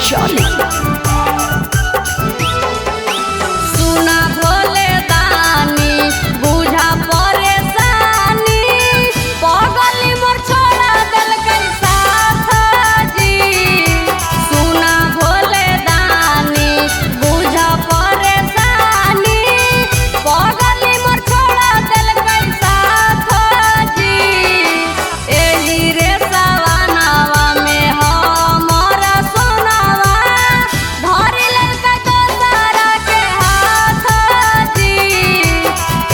चली। सुना भोले दानी बुझा परेशानी पगली मोर छोड़ा दिल कई साथ जी। सुना भोले दानी बुझा परेशानी पगली मोर छोड़ा दिल कई साथ जी। एही रे सवानावा में हमरा सोनावा धरी ललका दोसरा के हाथ जी।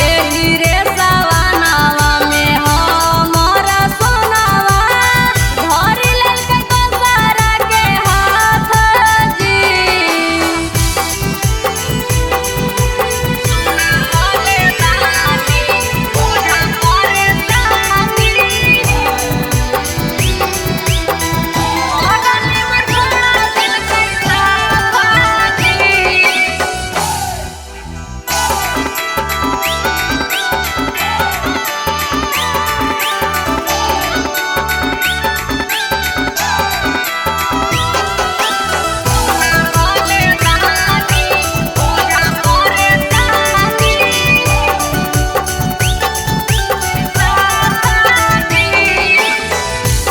एही रे सवानावा में हमरा सोनावा धरी ललका दोसरा के हाथ जी। भोले दानी बुझा परेशानी पगली मोर छोड़ा दिल कई साथ जी। भोले दानी बुझा परेशानी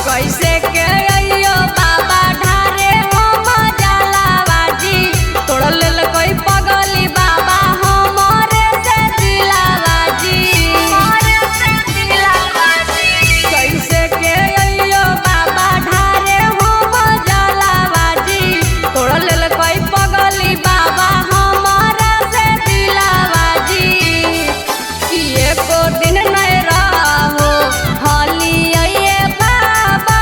कैसे के अइयो बाबा ढारे हम जलावाजी तोड़ लेल कोई पगली बाबा हमरे से दिलावाजी। कैसे के अइयो बाबा ढारे हम जलावाजी तोड़ लेल कोई पगली बाबा हमरे से दिलावाजी। कि एको दिन नहीं रहो हली अइए बाबा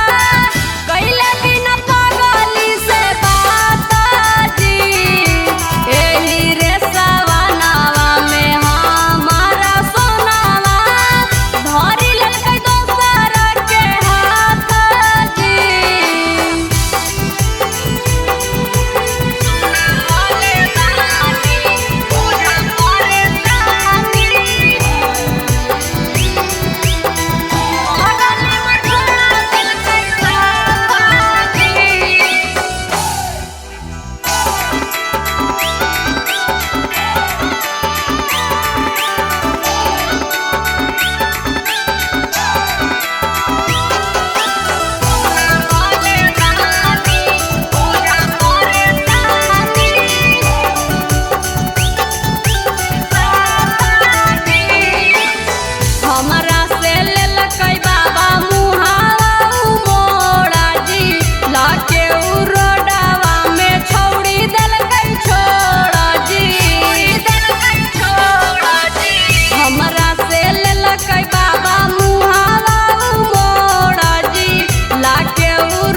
कैले बिना पगली से बात जी। एही रे सवानावा में हमारा सोनावा धरी ललकै दोसरा के हाथ जी। भोले दानी बुझा परेशानी पगली मोर छोड़ा दिल कई साथ जी। भोले दानी बुझा परेशानी हमरा से लेलकै बाबा मुहावा मोड़ा जी लाके उ रोडवा में छौड़ी देलकै छोड़ा जी। हमरा से लेलकै बाबा मुहावा मोड़ा जी लाके उ